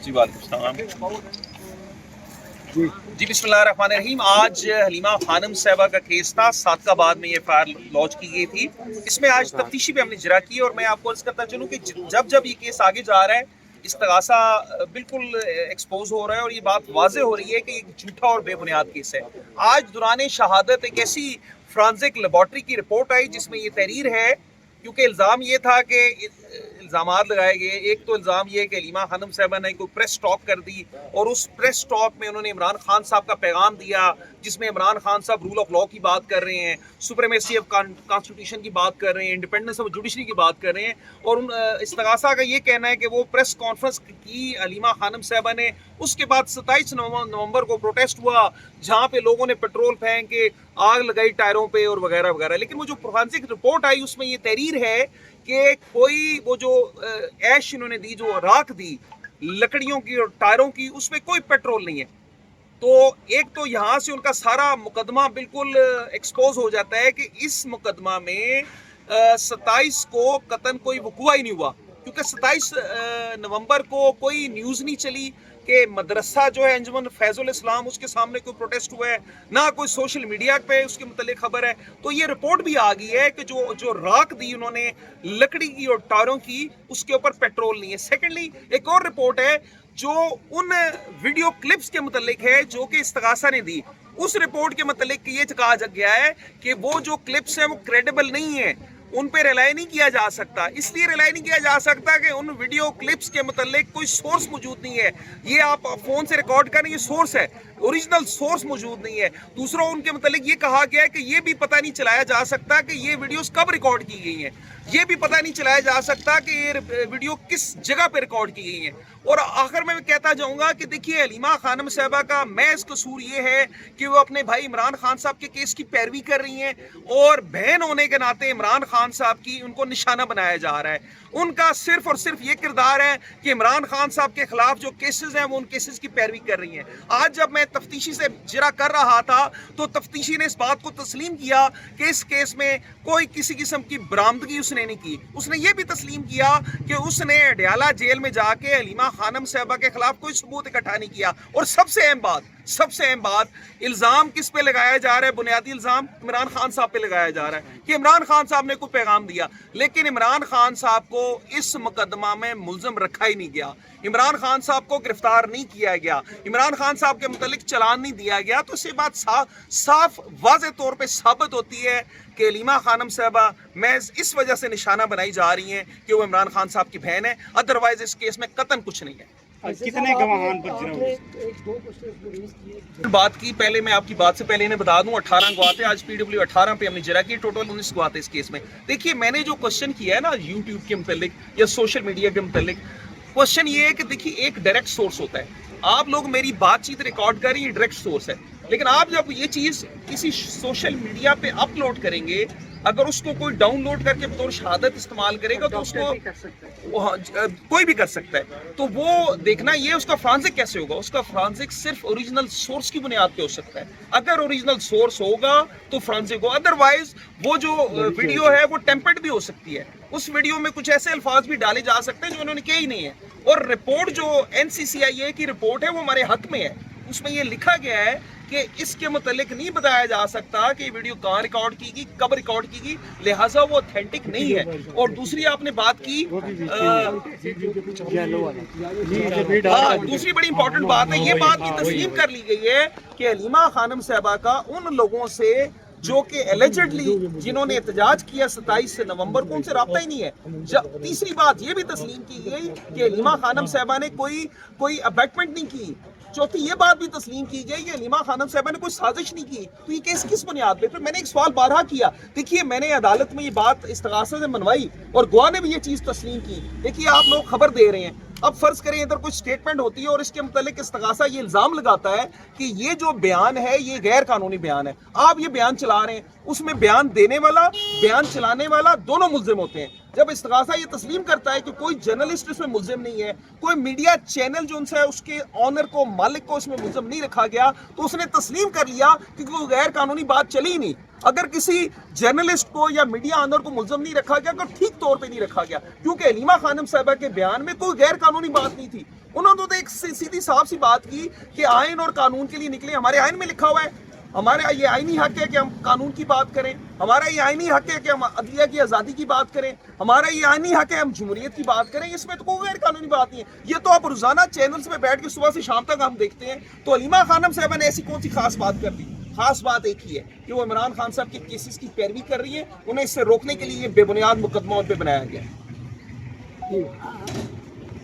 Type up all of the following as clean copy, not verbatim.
जी वालेकुम जी बिस्मिल्लाहिर्रहमानिर्रहीम। आज हलीमा खानम साहबा का केस था, सादकाबाद में ये फायर लॉन्च की गई थी। इसमें आज तफ्तीशी भी हमने इजरा की और मैं आपको अर्ज करता चलूँ कि जब जब ये केस आगे जा रहा है, इस्तगासा बिल्कुल एक्सपोज हो रहा है और ये बात वाज़ेह हो रही है कि एक झूठा और बेबुनियाद केस है। आज दौरान शहादत एक ऐसी फ्रांसिक लेबॉर्ट्री की रिपोर्ट आई जिसमें ये तहरीर है, क्योंकि इल्ज़ाम ये था कि इल्ज़ामात लगाए गए। एक तो इल्ज़ाम ये कि हलीमा खानम साहबा ने कोई प्रेस टॉक कर दी और उस प्रेस टॉक में उन्होंने इमरान खान साहब का पैगाम दिया, जिसमें इमरान खान साहब रूल ऑफ लॉ की बात कर रहे हैं, सुप्रीमेसी ऑफ कॉन्स्टिट्यूशन की बात कर रहे हैं, इंडिपेंडेंस ऑफ जुडिशरी की बात कर रहे हैं। और उन इस्तगासा का ये कहना है कि वो प्रेस कॉन्फ्रेंस की हलीमा खानम साहबा ने, उसके बाद 27 नवंबर को प्रोटेस्ट हुआ जहाँ पे लोगों ने पेट्रोल फेंक के आग लगाई टायरों पे और वगैरह वगैरह। लेकिन वो जो फोरेंसिक रिपोर्ट आई उसमें ये तहरीर है कि कोई वो जो ऐश इन्होंने दी, जो राख दी लकड़ियों की और टायरों की, उसमें कोई पेट्रोल नहीं है। तो एक तो यहाँ से उनका सारा मुकदमा बिल्कुल एक्सपोज हो जाता है कि इस मुकदमा में 27 को कतन कोई वक़ुआ ही नहीं हुआ, क्योंकि 27 नवंबर को कोई न्यूज़ नहीं चली कि मदरसा जो है अंजुमन फैजुल इस्लाम, उसके सामने कोई प्रोटेस्ट हुआ है, ना कोई सोशल मीडिया पे उसके मुतालिक खबर है। तो ये रिपोर्ट भी आ गई है कि जो राख दी उन्होंने लकड़ी की और टायरों की, उसके ऊपर पेट्रोल नहीं है। सेकेंडली एक और रिपोर्ट है जो उन वीडियो क्लिप्स के मुतालिक है जो कि इस्तगासा ने दी। उस रिपोर्ट के मुतालिक ये कहा गया है कि वो जो क्लिप्स हैं वो क्रेडिबल नहीं है, उन पे रिलाई नहीं किया जा सकता। इसलिए रिलाई नहीं किया जा सकता कि उन वीडियो क्लिप्स के मुतालिक कोई सोर्स मौजूद नहीं है। ये आप फोन से रिकॉर्ड करें, ये सोर्स है, ओरिजिनल सोर्स मौजूद नहीं है। दूसरा, उनके मुतालिक ये कहा गया है कि ये भी पता नहीं चलाया जा सकता कि ये वीडियोस कब रिकॉर्ड की गई हैं। ये भी पता नहीं चलाया जा सकता कि ये वीडियो किस जगह पे रिकॉर्ड की गई हैं। और आखिर में मैं कहता जाऊंगा कि देखिए, हलीमा खानम साहबा का महज कसूर ये है कि वो अपने भाई इमरान खान साहब के केस की पैरवी कर रही हैं और बहन होने के नाते इमरान खान साहब की उनको निशाना बनाया जा रहा है। उनका सिर्फ और सिर्फ ये किरदार है कि इमरान खान साहब के खिलाफ जो केसेस हैं वो उन केसेस की पैरवी कर रही हैं। आज जब मैं तफ्तीशी से जिरा कर रहा था तो तफ्तीशी ने इस बात को तस्लीम किया कि इस केस में कोई किसी किस्म की बरामदगी उसने नहीं की। उसने ये भी तस्लीम किया कि उसने अडयाला जेल में जाके हलीमा खानम साहबा के खिलाफ कोई सबूत इकट्ठा नहीं किया। और सबसे अहम बात, इल्जाम किस पे लगाया जा रहा है? बुनियादी इल्जाम इमरान खान साहब पे लगाया जा रहा है कि इमरान खान साहब ने कोई पैगाम दिया, लेकिन इमरान खान साहब को इस मुकदमा में मुल्ज़म रखा ही नहीं गया, इमरान खान साहब को गिरफ्तार नहीं किया गया, इमरान खान साहब के मुतालिक चालान नहीं दिया गया। तो इससे बात साफ वाज़ेह तौर पे साबित होती है कि हलीमा खानम साहबा महज इस वजह से निशाना बनाई जा रही हैं कि वो इमरान खान साहब की बहन है, अदरवाइज इस केस में कतन कुछ नहीं है। कितने गवाहान पर बात की, पहले मैं आपकी बात से पहले इन्हें बता दूं, 18 गवाह थे। आज PW 18 पे हमने जरा की, टोटल 19 गवाह थे इस केस में। देखिए, मैंने जो क्वेश्चन किया है ना यूट्यूब के मुतालिक या सोशल मीडिया के मुतालिक, क्वेश्चन ये है कि देखिए, एक डायरेक्ट सोर्स होता है, आप लोग मेरी बातचीत रिकॉर्ड कर रही है, डायरेक्ट सोर्स है। लेकिन आप जब ये चीज़ किसी सोशल मीडिया पे अपलोड करेंगे, अगर उसको कोई डाउनलोड करके बतौर शहादत इस्तेमाल करेगा तो उसको कोई भी कर सकता है। तो वो देखना, ये उसका फ्रांसिक कैसे होगा? उसका फ्रांसिक सिर्फ ओरिजिनल सोर्स की बुनियाद पे हो सकता है। अगर ओरिजिनल सोर्स होगा तो फ्रांसिक हो, अदरवाइज वो जो वीडियो है वो टेम्पर्ड भी हो सकती है। उस वीडियो में कुछ ऐसे अल्फाज भी डाले जा सकते हैं जो उन्होंने किए ही नहीं है। और रिपोर्ट जो NCCIA की रिपोर्ट है वो हमारे हक में है, उसमें ये लिखा गया है कि इसके मुतालिक नहीं बताया जा सकता कि वीडियो कहाँ रिकॉर्ड की गई, कब रिकॉर्ड की गई, लिहाजा वो ऑथेंटिक नहीं है। और दूसरी आपने बात की, दूसरी बड़ी इंपॉर्टेंट बात है, ये बात की तस्लीम कर ली गई है कि हलीमा खानम साहबा का उन लोगों से जो कि एलिजिडली जिन्होंने एहतजाज किया 27 नवंबर को, उनसे रब्ता ही नहीं है। तीसरी बात ये भी तस्लीम की गई कि हलीमा खानम साहबा ने कोई अबैटमेंट नहीं की। चौथी ये बात भी तस्लीम की गई कि हलीमा खानम साहबा ने कोई साजिश नहीं की। तो ये केस किस बुनियाद पे? फिर मैंने एक सवाल बारहा किया, देखिए, मैंने अदालत में ये बात इस्तगासा से मनवाई और गवाह ने भी ये चीज़ तस्लीम की। देखिए, आप लोग खबर दे रहे हैं, अब फर्ज करें इधर कोई स्टेटमेंट होती है और इसके मुतालिक इस्तगासा ये इल्ज़ाम लगाता है कि ये जो बयान है ये गैर कानूनी बयान है, आप ये बयान चला रहे हैं, उसमें बयान देने वाला, बयान चलाने वाला दोनों मुल्ज़िम होते हैं। जब इस्तगासा ये तस्लीम करता है कि कोई जर्नलिस्ट इसमें मुल्ज़िम नहीं है, कोई मीडिया चैनल जो उनसे उसके ऑनर को, मालिक को इसमें मुल्ज़िम नहीं रखा गया, तो उसने तस्लीम कर लिया कि कोई गैर कानूनी बात चली ही नहीं। اگر کسی جرنلسٹ کو یا میڈیا آنر کو ملزم نہیں رکھا گیا تو ٹھیک طور پہ نہیں رکھا گیا، کیونکہ حلیمہ خانم صاحبہ کے بیان میں کوئی غیر قانونی بات نہیں تھی. انہوں نے تو ایک سیدھی صاف سی بات کی کہ آئین اور قانون کے لیے نکلے. ہمارے آئین میں لکھا ہوا ہے، ہمارا یہ آئینی حق ہے کہ ہم قانون کی بات کریں، ہمارا یہ آئینی حق ہے کہ ہم عدلیہ کی آزادی کی بات کریں، ہمارا یہ آئینی حق ہے ہم جمہوریت کی بات کریں. اس میں تو کوئی غیر قانونی بات نہیں ہے. یہ تو آپ روزانہ چینلز پہ بیٹھ کے صبح سے شام تک ہم دیکھتے ہیں. تو حلیمہ خانم صاحبہ نے ایسی کون سی خاص بات کر دی؟ خاص بات ایک ہی ہے کہ وہ عمران خان صاحب کے کیسز کی پیروی کر رہی ہے. انہیں اس سے روکنے کے لیے یہ بے بنیاد مقدمہ ان پہ بنایا گیا.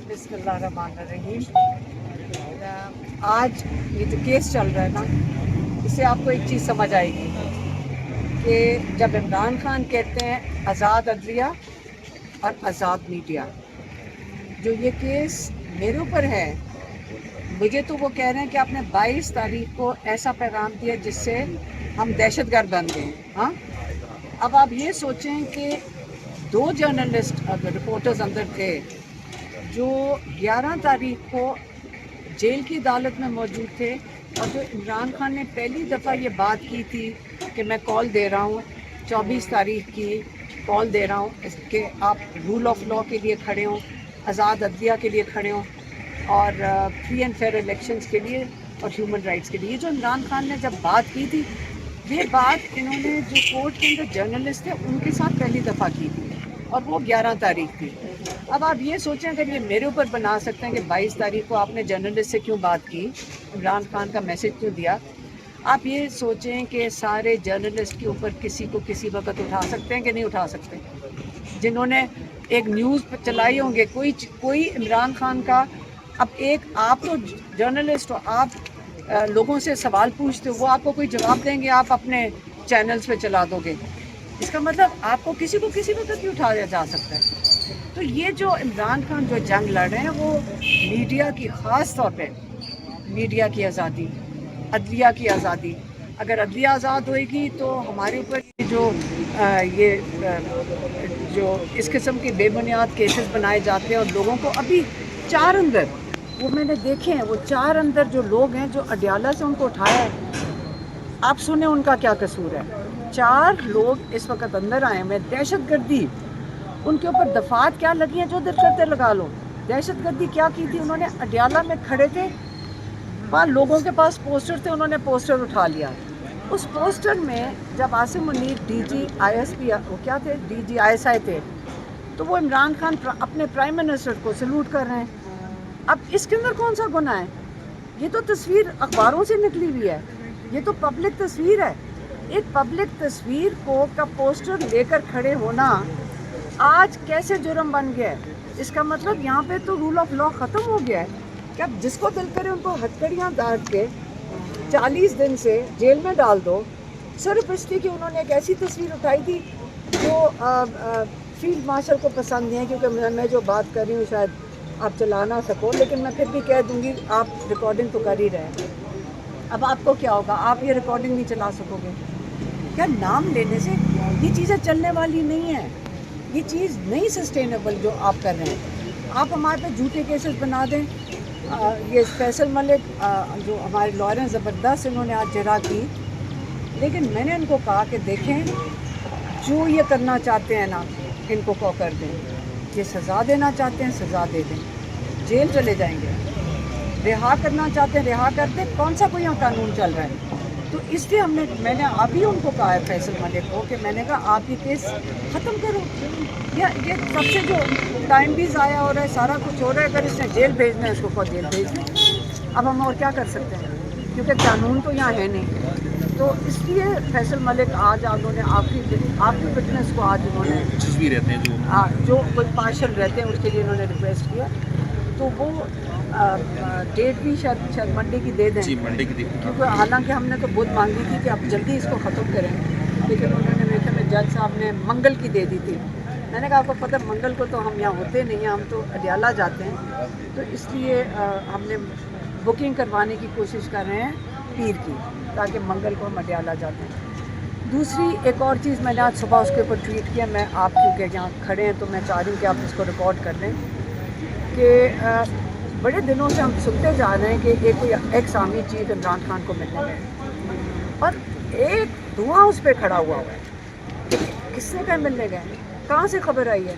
بسم اللہ الرحمن الرحیم. آج یہ جو کیس چل رہا ہے نا، اس سے آپ کو ایک چیز سمجھ آئے گی کہ جب عمران خان کہتے ہیں آزاد عدلیہ اور آزاد میڈیا، جو یہ کیس میرے اوپر ہے، مجھے تو وہ کہہ رہے ہیں کہ آپ نے 22 تاریخ کو ایسا پیغام دیا جس سے ہم دہشت گرد بن گئے. ہاں، اب آپ یہ سوچیں کہ 2 جرنلسٹ رپورٹرز اندر تھے جو 11 تاریخ کو جیل کی عدالت میں موجود تھے، اور جو عمران خان نے پہلی دفعہ یہ بات کی تھی کہ میں کال دے رہا ہوں 24 تاریخ کی کال دے رہا ہوں کہ آپ رول آف لاء کے لیے کھڑے ہوں، آزاد عدلیہ کے لیے کھڑے ہوں، اور فری اینڈ فیئر الیکشنز کے لیے اور ہیومن رائٹس کے لیے. یہ جو عمران خان نے جب بات کی تھی، یہ بات انہوں نے جو کورٹ کے اندر جرنلسٹ تھے ان کے ساتھ پہلی دفعہ کی تھی، اور وہ 11 تاریخ تھی. اب آپ یہ سوچیں اگر یہ میرے اوپر بنا سکتے ہیں کہ 22 تاریخ کو آپ نے جرنلسٹ سے کیوں بات کی، عمران خان کا میسج کیوں دیا، آپ یہ سوچیں کہ سارے جرنلسٹ کے اوپر کسی کو کسی وقت اٹھا سکتے ہیں کہ نہیں اٹھا سکتے. جنہوں نے ایک نیوز چلائی ہوں گے، کوئی عمران خان کا، اب ایک آپ تو جرنلسٹ ہو، آپ لوگوں سے سوال پوچھتے ہو، وہ آپ کو کوئی جواب دیں گے، آپ اپنے چینلز پہ چلا دو گے. اس کا مطلب آپ کو کسی وقت بھی اٹھایا جا سکتا ہے. تو یہ جو عمران خان جو جنگ لڑ رہے ہیں وہ میڈیا کی، خاص طور پہ میڈیا کی آزادی، عدلیہ کی آزادی. اگر عدلیہ آزاد ہوئے گی تو ہمارے اوپر جو اس قسم کے بے بنیاد کیسز بنائے جاتے ہیں، اور لوگوں کو ابھی 4 اندر، وہ میں نے دیکھے ہیں، وہ 4 اندر جو لوگ ہیں جو اڈیالہ سے ان کو اٹھایا ہے، آپ سنیں ان کا کیا قصور ہے. 4 لوگ اس وقت اندر آئے ہیں دہشت گردی، ان کے اوپر دفعات کیا لگی ہیں جو دل کرتے لگا لو. دہشت گردی کیا کی تھی انہوں نے؟ اڈیالہ میں کھڑے تھے، وہاں لوگوں کے پاس پوسٹر تھے، انہوں نے پوسٹر اٹھا لیا. اس پوسٹر میں جب Asim Munir D G I S P, وہ کیا تھے، D G I S I تھے، تو وہ عمران خان اپنے پرائم منسٹر کو سلوٹ کر رہے ہیں. اب اس کے اندر کون سا گناہ ہے؟ یہ تو تصویر اخباروں سے نکلی ہوئی ہے، یہ تو پبلک تصویر ہے. ایک پبلک تصویر کو کا پوسٹر لے کر کھڑے ہونا آج کیسے جرم بن گیا ہے؟ اس کا مطلب یہاں پہ تو رول آف لاء ختم ہو گیا ہے کہ اب جس کو دل کرے ان کو ہتھکڑیاں ڈانٹ کے 40 دن سے جیل میں ڈال دو، صرف اس لیے کہ انہوں نے ایک ایسی تصویر اٹھائی تھی جو فیلڈ مارشل کو پسند نہیں ہے. کیونکہ میں جو بات کر رہی ہوں شاید آپ چلا نہ سکو، لیکن میں پھر بھی کہہ دوں گی، آپ ریکارڈنگ تو کر ہی رہے ہیں. اب آپ کو کیا ہوگا؟ آپ یہ ریکارڈنگ نہیں چلا سکو گے کیا؟ نام لینے سے یہ چیزیں چلنے والی نہیں ہیں، یہ چیز نہیں سسٹینیبل جو آپ کر رہے ہیں. آپ ہمارے پہ جھوٹے کیسز بنا دیں. یہ فیصل ملک جو ہمارے لائر ہیں، زبردست انہوں نے آج جرا کی، لیکن میں نے ان کو کہا کہ دیکھیں جو یہ کرنا چاہتے ہیں نا، ان کو کو کر دیں. یہ سزا دینا چاہتے ہیں سزا دے دیں، جیل چلے جائیں گے. رہا کرنا چاہتے ہیں رہا کر دیں. کون سا کوئی یہاں قانون چل رہا ہے؟ تو اس لیے میں نے ابھی ان کو کہا ہے فیصل ملک کو کہ میں نے کہا آپ یہ کیس ختم کرو. یہ سب سے جو ٹائم بھی ضائع ہو رہا ہے، سارا کچھ ہو رہا ہے. اگر اس نے جیل بھیجنا ہے اس کو جیل بھیج دیں. اب ہم اور کیا کر سکتے ہیں، کیونکہ قانون تو یہاں ہے نہیں. تو اس لیے فیصل ملک آج انہوں نے آخری فٹنس کو آج انہوں نے بھی رہتے ہیں جو کوئی پارشل رہتے ہیں اس کے لیے انہوں نے ریکویسٹ کیا. تو وہ ڈیٹ بھی شاید منڈے کی دے دیں. جی منڈے کی دے دیں، کیونکہ حالانکہ ہم نے تو بہت مانگی تھی کہ آپ جلدی اس کو ختم کریں، لیکن انہوں نے میرے خیال میں جج صاحب نے منگل کی دے دی تھی. میں نے کہا آپ کو پتہ منگل کو تو ہم یہاں ہوتے نہیں ہیں، ہم تو اڈیالہ جاتے ہیں. تو اس لیے ہم نے بکنگ کروانے کی کوشش کر رہے ہیں پیر کی، تاکہ منگل کو ہم اڈیالہ جاتے ہیں. دوسری ایک اور چیز میں نے آج صبح اس کے اوپر ٹویٹ کیا. میں آپ کیونکہ یہاں کھڑے ہیں تو میں چاہ رہی ہوں کہ آپ اس کو ریکارڈ کر لیں کہ بڑے دنوں سے ہم سنتے جا رہے ہیں کہ ایک کوئی x army chief Imran Khan کو ملنے گئے، اور ایک धुआं उस पर खड़ा हुआ है। किसने कहा मिलने गए, कहाँ से खबर आई है?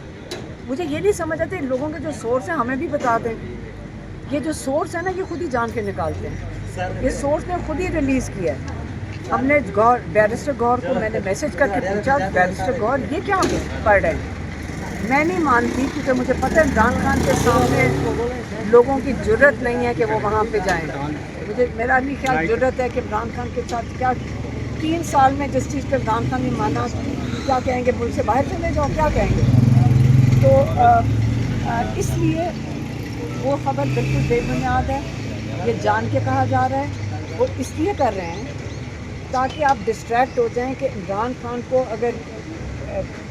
मुझे ये नहीं समझ आते, लोगों के जो सोर्स हैं हमें भी बता दें। ये जो सोर्स है ना, ये खुद ही जान के निकालते हैं। ये सोर्स ने खुद ही रिलीज़ किया है। हमने बैरिस्टर गौर को मैंने मैसेज करके पूछा, बैरिस्टर गौर ये क्या पढ़ रहे हैं? मैं नहीं मानती, क्योंकि मुझे पता है इमरान खान के सामने लोगों की जुर्रत नहीं है कि वो वहाँ पे जाएं। मेरा नहीं ख्याल जुर्रत है कि इमरान खान के साथ क्या 3 साल में जिस चीज़ पे इमरान खान ने माना, क्या कहेंगे, मुल्क से बाहर चले जाओ, क्या कहेंगे? तो इसलिए वो खबर बिल्कुल बेबुनियाद है। ये जान के कहा जा रहा है, वो इसलिए कर रहे हैं ताकि आप डिस्ट्रैक्ट हो जाएं कि इमरान खान को अगर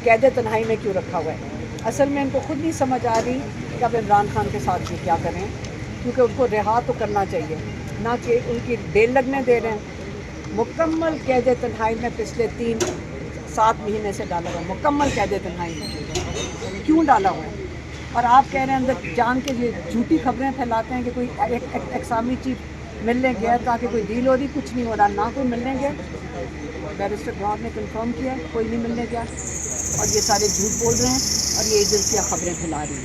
कैद तन्हाई में क्यों रखा हुआ है। असल में इनको खुद नहीं समझ आ रही कि अब इमरान खान के साथ भी क्या करें, क्योंकि उनको रिहा तो करना चाहिए, ना कि उनकी बेल लगने दे रहे हैं। मुकम्मल कैद तन्हाई में पिछले 3-7 महीने से डाला हुआ है, मुकम्मल कैद तन्हाई में क्यों डाला हुआ है? और आप कह रहे हैं अंदर जान के ये झूठी खबरें फैलाते हैं कि कोई एक्सामी चीफ मिलने गया ताकि कोई डील हो रही, कुछ नहीं हो रहा, ना कोई मिलने गया। बैरिस्टर गौर ने कंफर्म किया है कोई नहीं मिलने गया, और ये सारे झूठ बोल रहे हैं और ये एजेंसियाँ खबरें फैला रही हैं,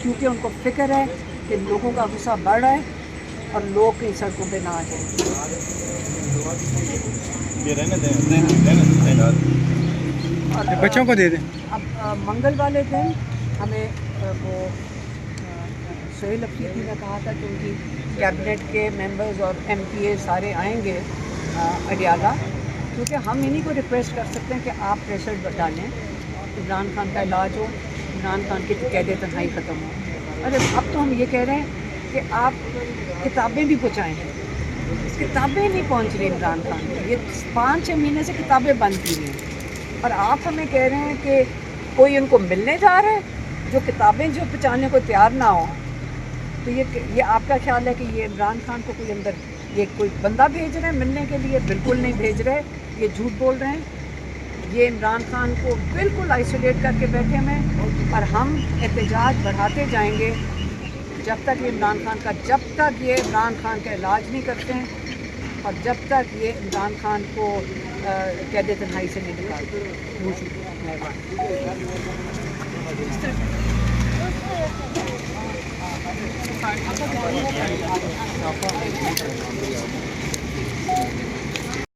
क्योंकि उनको फिक्र है कि लोगों का गुस्सा बढ़ रहा है और लोग कहीं सड़कों पे ना आ जाए। और बच्चों को दे दें। अब मंगल वाले दिन हमें वो सोहेल अफरीदी ने कहा था कि उनकी कैबिनेट के मेंबर्स और MPA सारे आएंगे अडियाला, क्योंकि हम इन्हीं को रिक्वेस्ट कर सकते हैं कि आप प्रेशर डालें, इमरान खान का इलाज हो, इमरान खान की कैद तन्हाई ख़त्म हो। अरे अब तो हम ये कह रहे हैं कि आप किताबें भी पहुँचाएँ, किताबें नहीं पहुँच रही इमरान खान को। ये 5-6 महीने से किताबें बंद की हुई हैं, और आप हमें कह रहे हैं कि कोई उनको मिलने जा रहा है जो किताबें जो पहुँचाने को तैयार ना हो। तो ये आपका ख्याल है कि ये इमरान खान को कोई अंदर ये कोई बंदा भेज रहे हैं मिलने के लिए? बिल्कुल नहीं भेज रहे, ये झूठ बोल रहे हैं। ये इमरान खान को बिल्कुल आइसोलेट करके बैठे हैं, और हम एहतजाज बढ़ाते जाएंगे जब तक ये इमरान खान का इलाज नहीं करते हैं, और जब तक ये इमरान खान को कैद तन्हाई से नहीं निकालते। मेहरबानी।